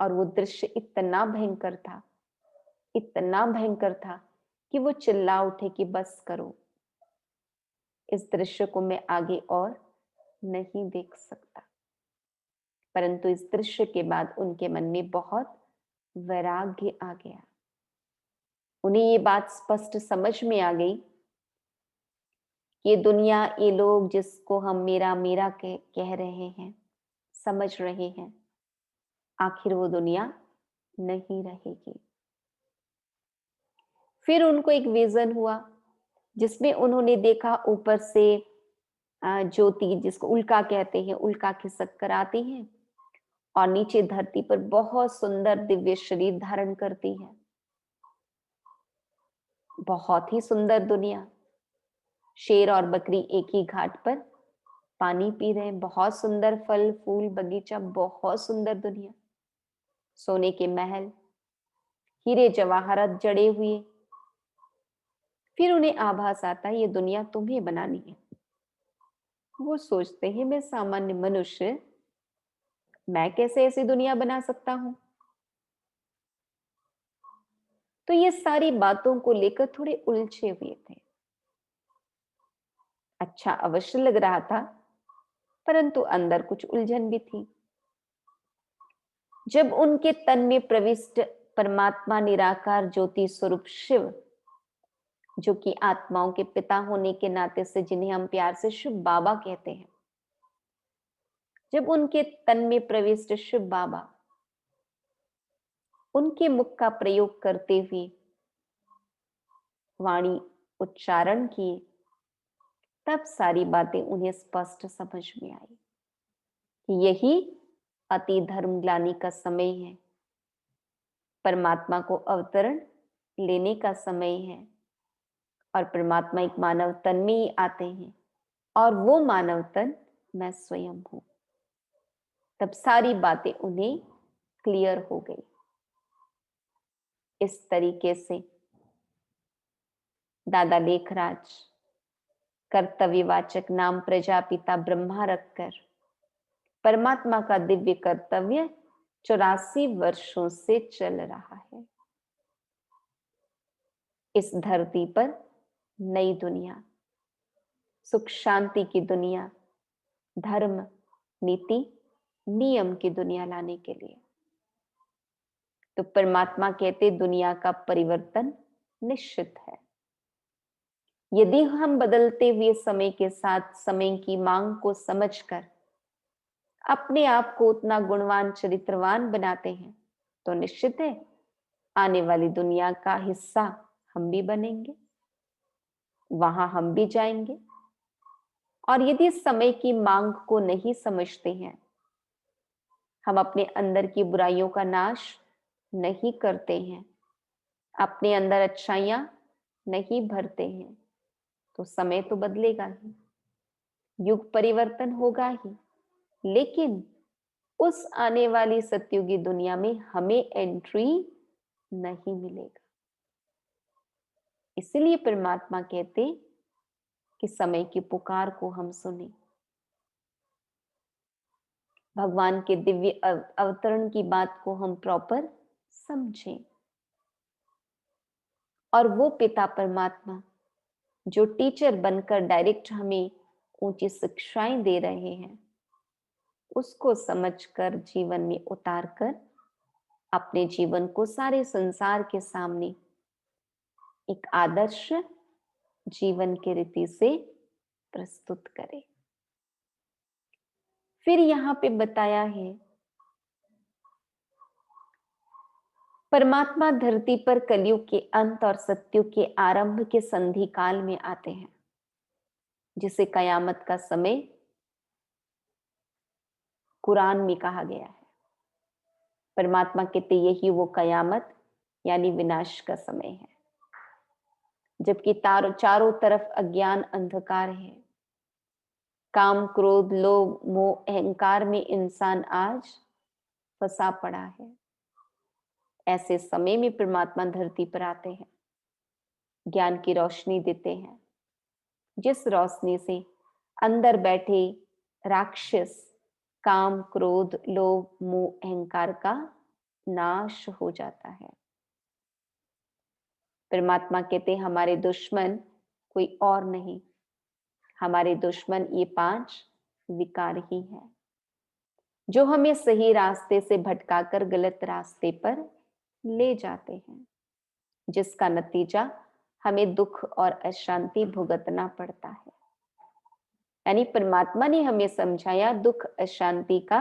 और वो दृश्य इतना भयंकर था, इतना भयंकर था कि वो चिल्ला उठे कि बस करो, इस दृश्य को मैं आगे और नहीं देख सकता। परंतु इस दृश्य के बाद उनके मन में बहुत वैराग्य आ गया। उन्हें ये बात स्पष्ट समझ में आ गई, ये दुनिया, ये लोग जिसको हम मेरा मेरा कह रहे हैं, समझ रहे हैं, आखिर वो दुनिया नहीं रहेगी। फिर उनको एक विजन हुआ जिसमें उन्होंने देखा ऊपर से ज्योति, जिसको उल्का कहते हैं, उल्का खिसक कर आती है और नीचे धरती पर बहुत सुंदर दिव्य शरीर धारण करती है। बहुत ही सुंदर दुनिया। शेर और बकरी एक ही घाट पर पानी पी रहे हैं। बहुत सुंदर फल फूल बगीचा, बहुत सुंदर दुनिया। सोने के महल, हीरे जवाहरात जड़े हुए। फिर उन्हें आभास आता है ये दुनिया तुम्हें बनानी है। वो सोचते हैं मैं सामान्य मनुष्य, मैं कैसे ऐसी दुनिया बना सकता हूं। तो ये सारी बातों को लेकर थोड़े उलझे हुए थे। अच्छा अवश्य लग रहा था, परंतु अंदर कुछ उलझन भी थी। जब उनके तन में प्रविष्ट परमात्मा निराकार ज्योति स्वरूप शिव, जो कि आत्माओं के पिता होने के नाते से जिन्हें हम प्यार से शिव बाबा कहते हैं, जब उनके तन में प्रविष्ट शिव बाबा उनके मुख का प्रयोग करते हुए वाणी उच्चारण किए, तब सारी बातें उन्हें स्पष्ट समझ में आई कि यही अति धर्म ग्लानि का समय है, परमात्मा को अवतरण लेने का समय है और परमात्मा एक मानव तन में ही आते हैं और वो मानव तन मैं स्वयं हूं। तब सारी बातें उन्हें क्लियर हो गई। इस तरीके से दादा लेखराज कर्तव्यवाचक नाम प्रजापिता ब्रह्मा रखकर परमात्मा का दिव्य कर्तव्य 84 वर्षों से चल रहा है। इस धरती पर नई दुनिया, सुख शांति की दुनिया, धर्म नीति नियम की दुनिया लाने के लिए। तो परमात्मा कहते दुनिया का परिवर्तन निश्चित है। यदि हम बदलते हुए समय के साथ समय की मांग को समझकर अपने आप को उतना गुणवान चरित्रवान बनाते हैं, तो निश्चित है आने वाली दुनिया का हिस्सा हम भी बनेंगे, वहां हम भी जाएंगे। और यदि समय की मांग को नहीं समझते हैं, हम अपने अंदर की बुराइयों का नाश नहीं करते हैं, अपने अंदर अच्छाइयां नहीं भरते हैं, तो समय तो बदलेगा ही, युग परिवर्तन होगा ही, लेकिन उस आने वाली सतयुगी दुनिया में हमें एंट्री नहीं मिलेगा। इसलिए परमात्मा कहते कि समय की पुकार को हम सुने, भगवान के दिव्य अवतरण की बात को हम प्रॉपर समझें और वो पिता परमात्मा जो टीचर बनकर डायरेक्ट हमें ऊंची शिक्षाएं दे रहे हैं, उसको समझकर जीवन में उतारकर अपने जीवन को सारे संसार के सामने एक आदर्श जीवन के रीति से प्रस्तुत करें। फिर यहाँ पे बताया है, परमात्मा धरती पर कलयुग के अंत और सत्युग के आरंभ के संधि काल में आते हैं, जिसे कयामत का समय कुरान में कहा गया है। परमात्मा कहते यही वो कयामत यानी विनाश का समय है, जबकि चारों तरफ अज्ञान अंधकार है। काम, क्रोध, लोभ, मोह, अहंकार में इंसान आज फंसा पड़ा है। ऐसे समय में परमात्मा धरती पर आते हैं, ज्ञान की रोशनी देते हैं, जिस रोशनी से अंदर बैठे राक्षस काम, क्रोध, लोभ, मोह, अहंकार का नाश हो जाता है। परमात्मा कहते हमारे दुश्मन कोई और नहीं, हमारे दुश्मन ये 5 विकार ही हैं, जो हमें सही रास्ते से भटकाकर गलत रास्ते पर ले जाते हैं, जिसका नतीजा हमें दुख और अशांति भुगतना पड़ता है। यानी परमात्मा ने हमें समझाया दुख अशांति का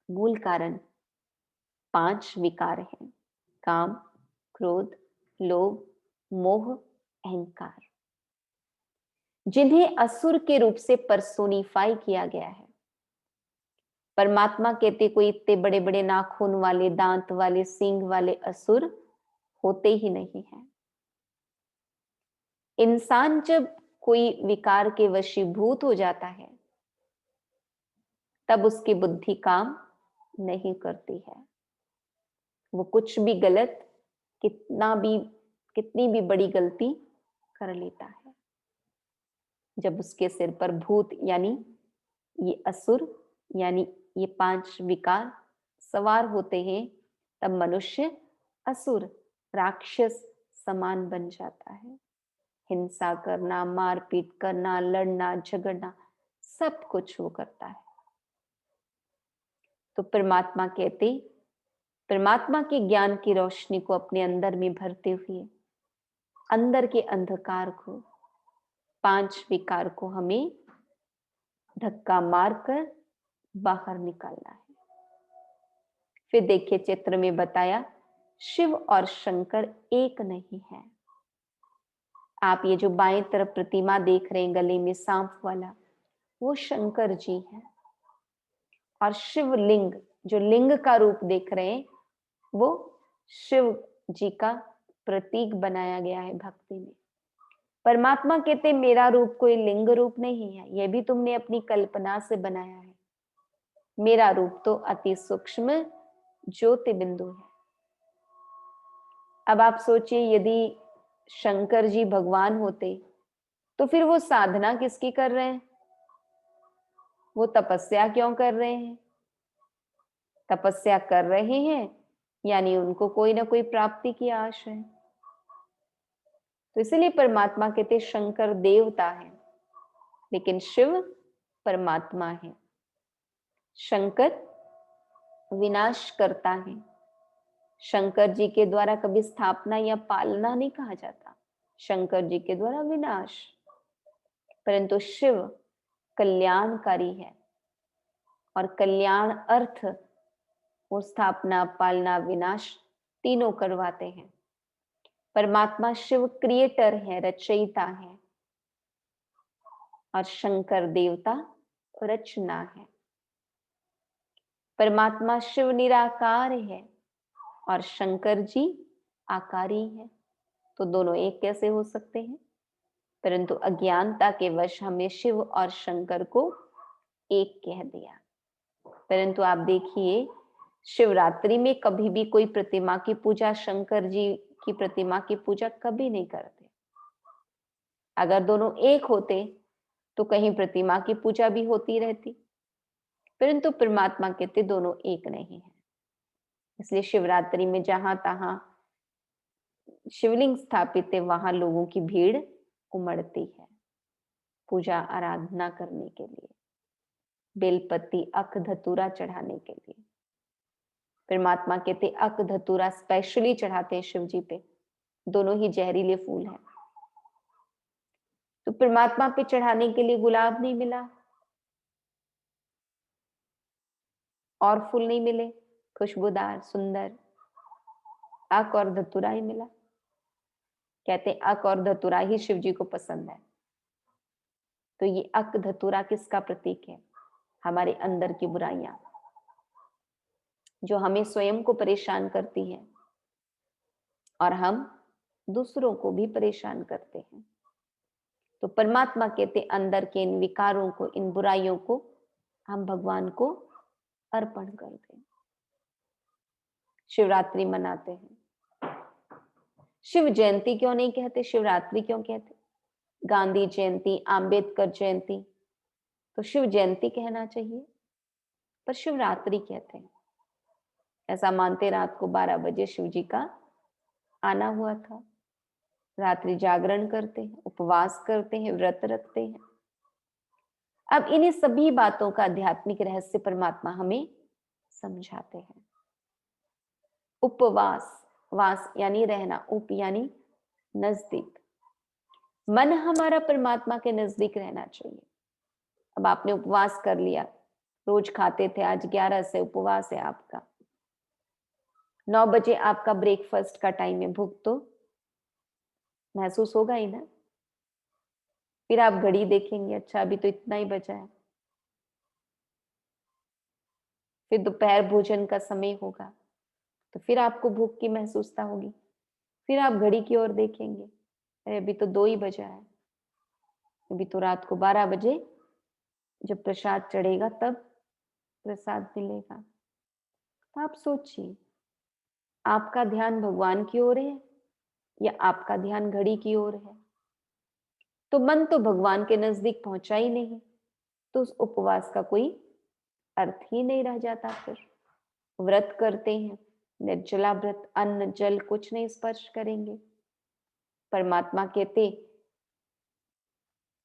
मूल कारण 5 विकार हैं, काम, क्रोध, लोभ, मोह, अहंकार, जिन्हें असुर के रूप से पर्सोनिफाई किया गया है। परमात्मा कहते कोई इतने बड़े बड़े नाखून वाले, दांत वाले, सींग वाले असुर होते ही नहीं है। इंसान जब कोई विकार के वशीभूत हो जाता है, तब उसकी बुद्धि काम नहीं करती है। वो कुछ भी गलत, कितनी भी बड़ी गलती कर लेता है। जब उसके सिर पर भूत यानी ये असुर यानी ये 5 विकार सवार होते हैं, तब मनुष्य असुर, राक्षस समान बन जाता है। हिंसा करना, मारपीट करना, लड़ना, झगड़ना, सब कुछ वो करता है। तो परमात्मा कहते, परमात्मा के ज्ञान की रोशनी को अपने अंदर में भरते हुए अंदर के अंधकार को, 5 विकार को हमें धक्का मारकर बाहर निकालना है। फिर देखिए चित्र में बताया, शिव और शंकर एक नहीं है। आप ये जो बाएं तरफ प्रतिमा देख रहे हैं गले में सांप वाला, वो शंकर जी है। और शिवलिंग, जो लिंग का रूप देख रहे हैं, वो शिव जी का प्रतीक बनाया गया है भक्ति में। परमात्मा कहते मेरा रूप कोई लिंग रूप नहीं है, यह भी तुमने अपनी कल्पना से बनाया है। मेरा रूप तो अति सूक्ष्म ज्योति बिंदु है। अब आप सोचिए, यदि शंकर जी भगवान होते तो फिर वो साधना किसकी कर रहे हैं? वो तपस्या क्यों कर रहे हैं? तपस्या कर रहे हैं यानी उनको कोई ना कोई प्राप्ति की आश है। तो इसलिए परमात्मा कहते शंकर देवता है, लेकिन शिव परमात्मा है। शंकर विनाश करता है। शंकर जी के द्वारा कभी स्थापना या पालना नहीं कहा जाता, शंकर जी के द्वारा विनाश। परंतु शिव कल्याणकारी है, और कल्याण अर्थ वो स्थापना, पालना, विनाश तीनों करवाते हैं। परमात्मा शिव क्रिएटर है, रचयिता है, और शंकर देवता रचना है। परमात्मा शिव निराकार है और शंकर जी आकारी है। तो दोनों एक कैसे हो सकते हैं? परंतु अज्ञानता के वश हमने शिव और शंकर को एक कह दिया। परंतु आप देखिए, शिवरात्रि में कभी भी कोई प्रतिमा की पूजा, शंकर जी की प्रतिमा की पूजा कभी नहीं करते। अगर दोनों एक होते तो कहीं प्रतिमा की पूजा भी होती रहती, परंतु परमात्मा कहते दोनों एक नहीं है। इसलिए शिवरात्रि में जहां तहां शिवलिंग स्थापित है, वहां लोगों की भीड़ उमड़ती है। पूजा आराधना करने के लिए, बेलपत्ती अख धतूरा चढ़ाने के लिए। परमात्मा कहते अख धतूरा स्पेशली चढ़ाते हैं शिव जी पे, दोनों ही जहरीले फूल हैं। तो परमात्मा पे चढ़ाने के लिए गुलाब नहीं मिला और फूल नहीं मिले खुशबूदार सुंदर, अक और धतूरा ही मिला। कहते अक और धतूरा ही शिव जी को पसंद है। तो ये अक धतूरा किसका प्रतीक है? हमारे अंदर की बुराइयां जो हमें स्वयं को परेशान करती हैं और हम दूसरों को भी परेशान करते हैं। तो परमात्मा कहते अंदर के इन विकारों को, इन बुराइयों को हम भगवान को अर्पण कर दें। शिवरात्रि मनाते हैं। शिव जयंती क्यों नहीं कहते, शिवरात्रि क्यों कहते? गांधी जयंती, अंबेडकर जयंती, तो शिव जयंती कहना चाहिए, पर शिवरात्रि कहते हैं। ऐसा मानते रात को 12 बजे शिव जी का आना हुआ था। रात्रि जागरण करते हैं, उपवास करते हैं, व्रत रखते हैं। अब इन्हीं सभी बातों का आध्यात्मिक रहस्य परमात्मा हमें समझाते हैं। उपवास, वास यानी रहना, उप यानी नजदीक। मन हमारा परमात्मा के नजदीक रहना चाहिए। अब आपने उपवास कर लिया, रोज खाते थे, आज 11 से उपवास है आपका, 9 बजे आपका ब्रेकफास्ट का टाइम है, भूख तो महसूस होगा ही ना। फिर आप घड़ी देखेंगे, अच्छा अभी तो इतना ही बचा है। फिर दोपहर भोजन का समय होगा, तो फिर आपको भूख की महसूसता होगी। फिर आप घड़ी की ओर देखेंगे, अरे अभी तो 2 ही बजा है, अभी तो रात को 12 बजे जब प्रसाद चढ़ेगा तब प्रसाद मिलेगा। तो आप सोचिए, आपका ध्यान भगवान की ओर है या आपका ध्यान घड़ी की ओर है? तो मन तो भगवान के नजदीक पहुंचा ही नहीं, तो उस उपवास का कोई अर्थ ही नहीं रह जाता। फिर व्रत करते हैं, निर्जला व्रत, अन्न जल कुछ नहीं स्पर्श करेंगे। परमात्मा कहते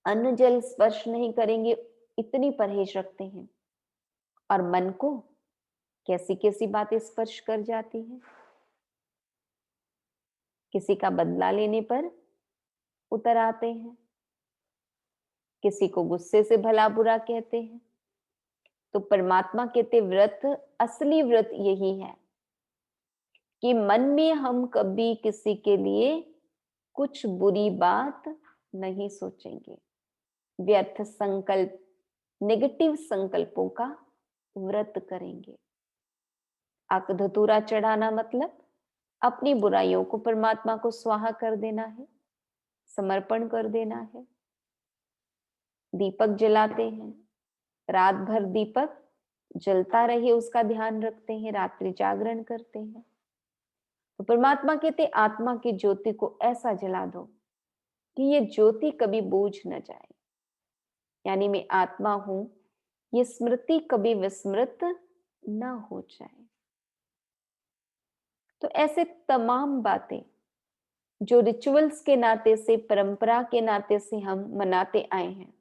अन्न जल स्पर्श नहीं करेंगे, इतनी परहेज रखते हैं, और मन को कैसी कैसी बातें स्पर्श कर जाती हैं। किसी का बदला लेने पर उतर आते हैं, किसी को गुस्से से भला बुरा कहते हैं। तो परमात्मा कहते व्रत, असली व्रत यही है कि मन में हम कभी किसी के लिए कुछ बुरी बात नहीं सोचेंगे। व्यर्थ संकल्प, नेगेटिव संकल्पों का व्रत करेंगे। अक धतूरा चढ़ाना मतलब अपनी बुराइयों को परमात्मा को स्वाहा कर देना है, समर्पण कर देना है। दीपक जलाते हैं, रात भर दीपक जलता रहे उसका ध्यान रखते हैं, रात्रि जागरण करते हैं। तो परमात्मा कहते आत्मा की ज्योति को ऐसा जला दो कि ये ज्योति कभी बूझ न जाए, यानी मैं आत्मा हूं, ये स्मृति कभी विस्मृत न हो जाए। तो ऐसे तमाम बातें जो रिचुअल्स के नाते से, परंपरा के नाते से हम मनाते आए हैं,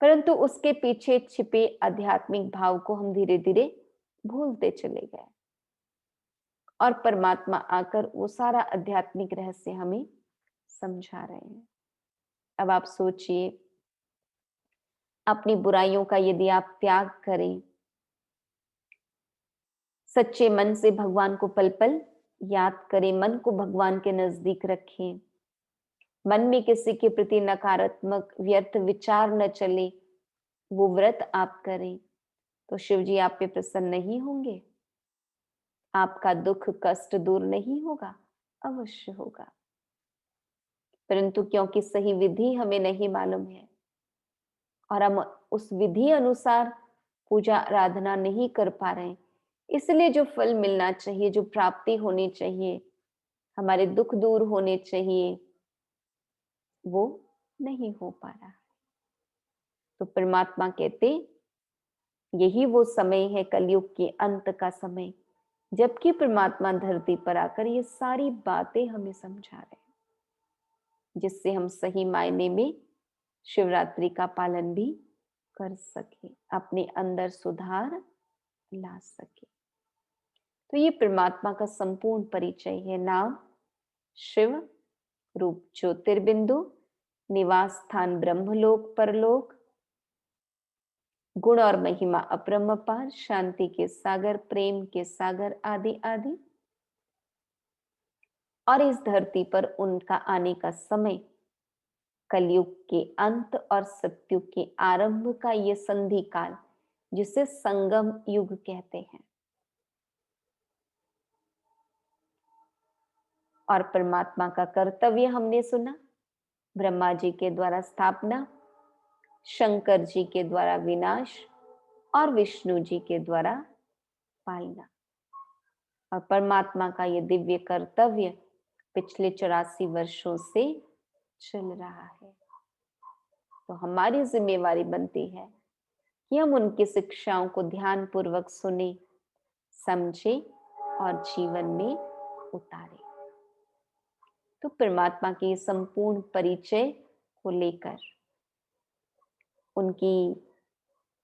परंतु उसके पीछे छिपे आध्यात्मिक भाव को हम धीरे धीरे भूलते चले गए, और परमात्मा आकर वो सारा आध्यात्मिक रहस्य हमें समझा रहे हैं। अब आप सोचिए, अपनी बुराइयों का यदि आप त्याग करें, सच्चे मन से भगवान को पल पल याद करें, मन को भगवान के नजदीक रखें, मन में किसी के प्रति नकारात्मक व्यर्थ विचार न चले, वो व्रत आप करें, तो शिव जी आप पे प्रसन्न नहीं होंगे? आपका दुख कष्ट दूर नहीं होगा? अवश्य होगा। परंतु क्योंकि सही विधि हमें नहीं मालूम है और हम उस विधि अनुसार पूजा आराधना नहीं कर पा रहे हैं, इसलिए जो फल मिलना चाहिए, जो प्राप्ति होनी चाहिए, हमारे दुख दूर होने चाहिए, वो नहीं हो पा रहा। तो परमात्मा कहते यही वो समय है, कलयुग के अंत का समय, जबकि परमात्मा धरती पर आकर ये सारी बातें हमें समझा रहे हैं, जिससे हम सही मायने में शिवरात्रि का पालन भी कर सके, अपने अंदर सुधार ला सके। तो ये परमात्मा का संपूर्ण परिचय है। नाम शिव, रूप ज्योतिर्बिंदु, निवास स्थान ब्रह्मलोक परलोक, गुण और महिमा अपरंपार, शांति के सागर, प्रेम के सागर, आदि आदि। और इस धरती पर उनका आने का समय कलयुग के अंत और सतयुग के आरंभ का ये संधि काल, जिसे संगम युग कहते हैं। और परमात्मा का कर्तव्य हमने सुना, ब्रह्मा जी के द्वारा स्थापना, शंकर जी के द्वारा विनाश और विष्णु जी के द्वारा पालना। और परमात्मा का ये दिव्य कर्तव्य पिछले 84 वर्षों से चल रहा है। तो हमारी जिम्मेवारी बनती है कि हम उनकी शिक्षाओं को ध्यान पूर्वक सुने, समझे और जीवन में उतारे। तो परमात्मा के संपूर्ण परिचय को लेकर, उनकी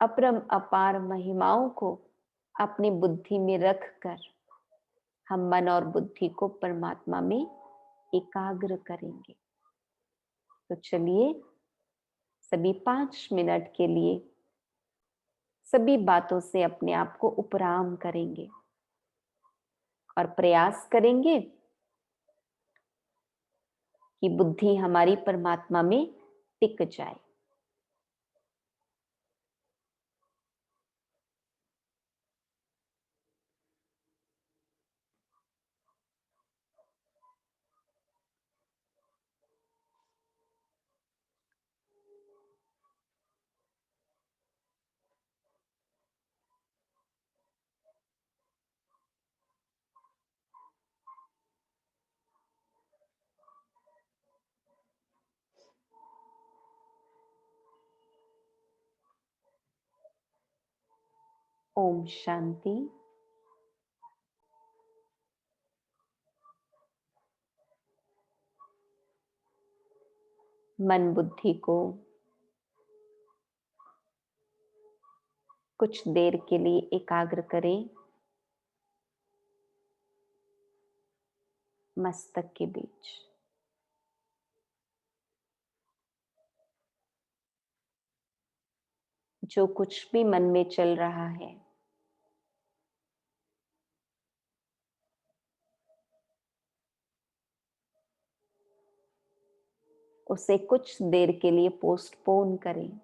अपरम अपार महिमाओं को अपनी बुद्धि में रखकर हम मन और बुद्धि को परमात्मा में एकाग्र करेंगे। तो चलिए सभी 5 मिनट के लिए सभी बातों से अपने आप को उपराम करेंगे और प्रयास करेंगे कि बुद्धि हमारी परमात्मा में टिक जाए। ओम शांति। मन बुद्धि को कुछ देर के लिए एकाग्र करें, मस्तक के बीच। जो कुछ भी मन में चल रहा है, उसे कुछ देर के लिए पोस्टपोन करें।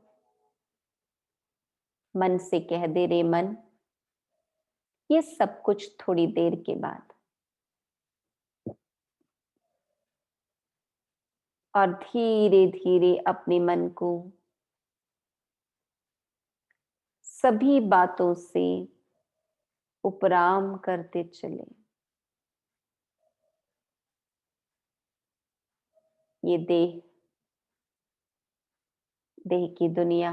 मन से कह दे, रे मन, ये सब कुछ थोड़ी देर के बाद। और धीरे धीरे अपने मन को सभी बातों से उपराम करते चले। ये देह, देह की दुनिया,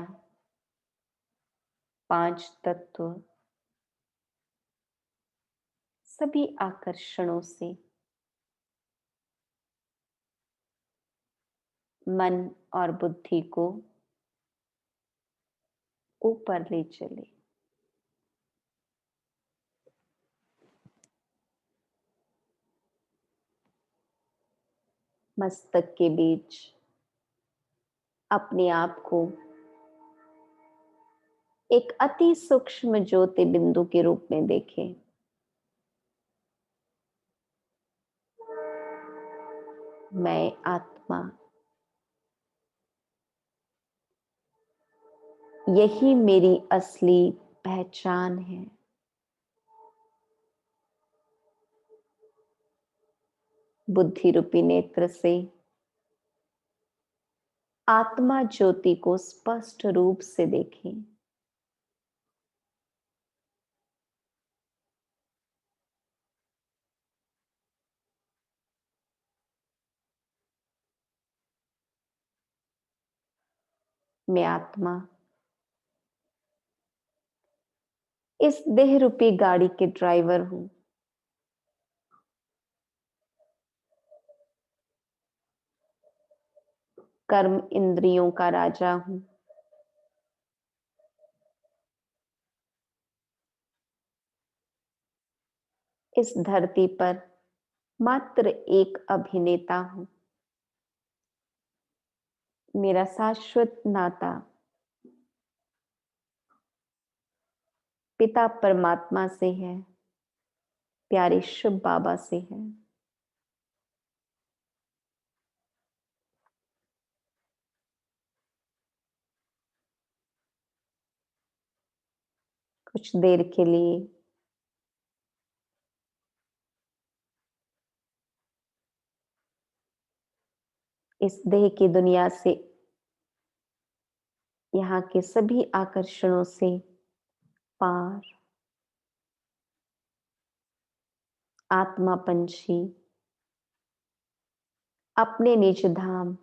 5 तत्व, सभी आकर्षणों से मन और बुद्धि को ऊपर ले चले। मस्तक के बीच अपने आप को एक अति सूक्ष्म ज्योति बिंदु के रूप में देखें। मैं आत्मा, यही मेरी असली पहचान है। बुद्धि रूपी नेत्र से आत्मा ज्योति को स्पष्ट रूप से देखें। मैं आत्मा इस देह रूपी गाड़ी के ड्राइवर हूं। कर्म इंद्रियों का राजा हूं। इस धरती पर मात्र एक अभिनेता हूं। मेरा शाश्वत नाता पिता परमात्मा से है, प्यारे शिव बाबा से है। कुछ देर के लिए इस देह की दुनिया से, यहाँ के सभी आकर्षणों से पार आत्मा पंछी अपने निज धाम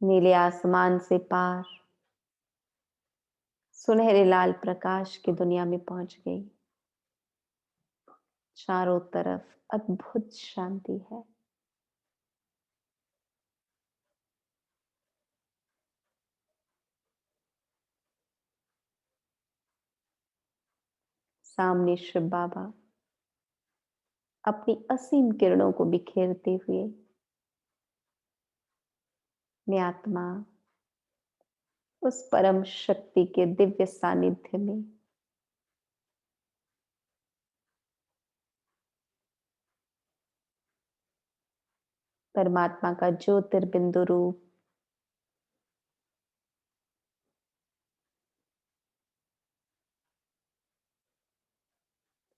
नीले आसमान से पार सुनहरे लाल प्रकाश की दुनिया में पहुंच गई। चारों तरफ अद्भुत शांति है। सामने शिव बाबा अपनी असीम किरणों को बिखेरते हुए, मैं आत्मा उस परम शक्ति के दिव्य सानिध्य में परमात्मा का ज्योतिर्बिंदु रूप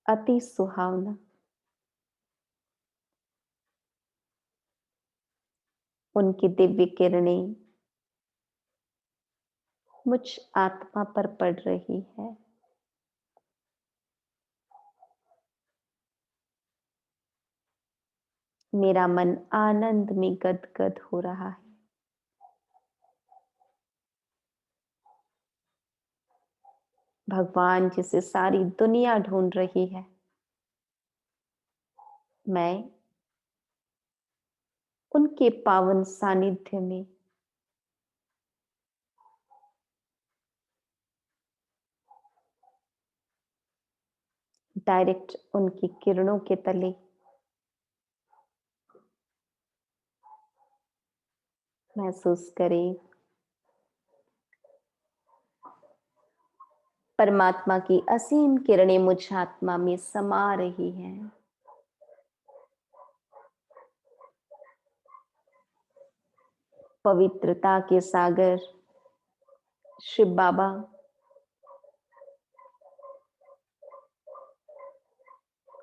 अति सुहावना, उनकी दिव्य किरणें मुझ आत्मा पर पड़ रही है। मेरा मन आनंद में गदगद हो रहा है। भगवान जिसे सारी दुनिया ढूंढ रही है, मैं उनके पावन सानिध्य में डायरेक्ट उनकी किरणों के तले महसूस करें परमात्मा की असीम किरणें मुझ आत्मा में समा रही हैं। पवित्रता के सागर शिव बाबा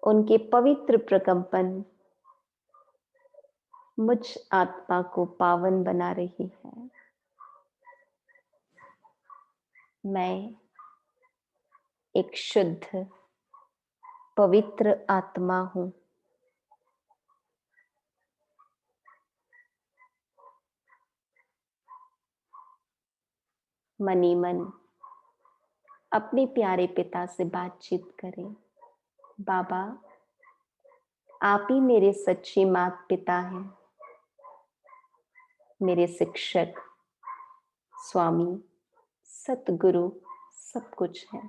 उनके पवित्र प्रकंपन मुझ आत्मा को पावन बना रही है। मैं एक शुद्ध पवित्र आत्मा हूं। मनी मन अपने प्यारे पिता से बातचीत करें। बाबा, आप ही मेरे सच्चे माता पिता हैं, मेरे शिक्षक, स्वामी, सतगुरु सब कुछ है।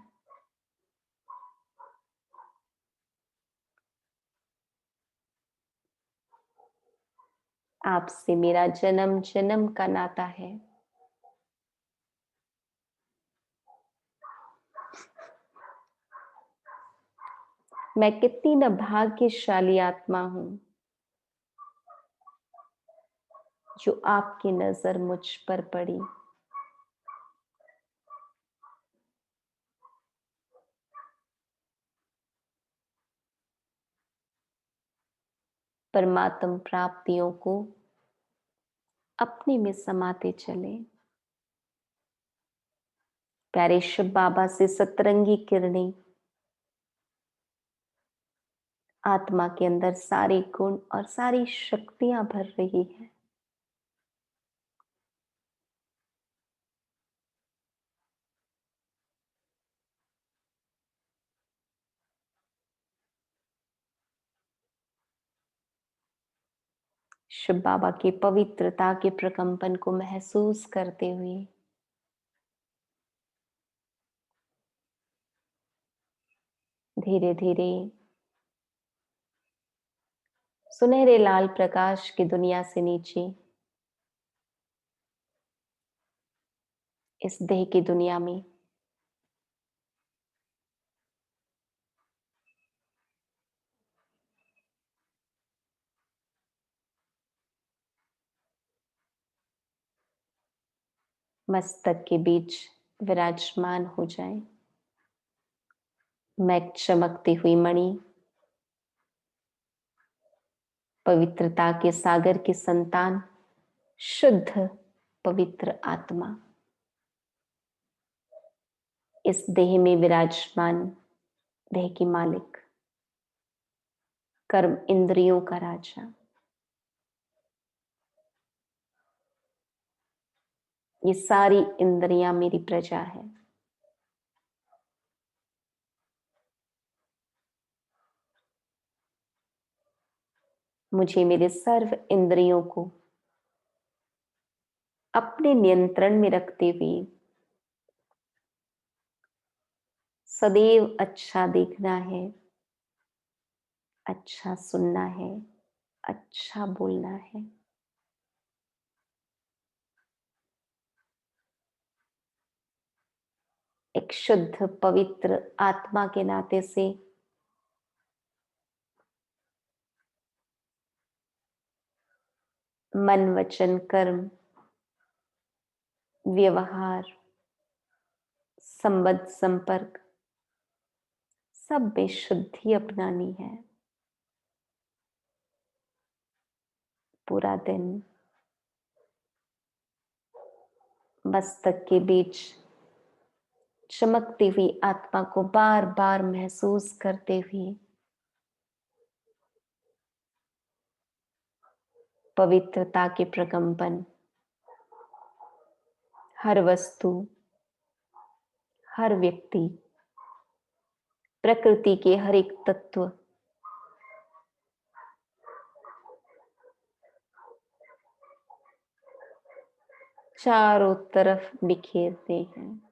आपसे मेरा जन्म जन्म का नाता है। मैं कितनी न भाग्यशाली आत्मा हूं जो आपकी नजर मुझ पर पड़ी। परमात्म प्राप्तियों को अपने में समाते चले। प्यारे शिव बाबा से सतरंगी किरणें आत्मा के अंदर सारे गुण और सारी शक्तियां भर रही है। शिव बाबा की पवित्रता के प्रकंपन को महसूस करते हुए धीरे धीरे सुनहरे लाल प्रकाश की दुनिया से नीचे इस देह की दुनिया में मस्तक के बीच विराजमान हो जाए। मैं एक चमकती हुई मणि, पवित्रता के सागर की संतान, शुद्ध पवित्र आत्मा इस देह में विराजमान, देह की मालिक, कर्म इंद्रियों का राजा। ये सारी इंद्रियां मेरी प्रजा है। मुझे मेरे सर्व इंद्रियों को अपने नियंत्रण में रखते हुए सदैव अच्छा देखना है, अच्छा सुनना है, अच्छा बोलना है। एक शुद्ध पवित्र आत्मा के नाते से मन वचन कर्म व्यवहार संबद्ध संपर्क सब में शुद्धि अपनानी है। पूरा दिन मस्तक के बीच चमकती हुई आत्मा को बार बार महसूस करते हुए पवित्रता के प्रकंपन, हर वस्तु, हर व्यक्ति, प्रकृति के हर एक तत्व चारों तरफ बिखेरते हैं।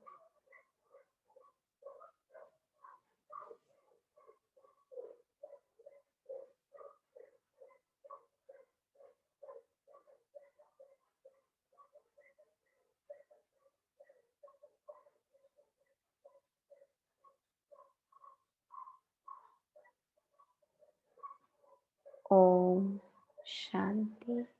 ओम शांति।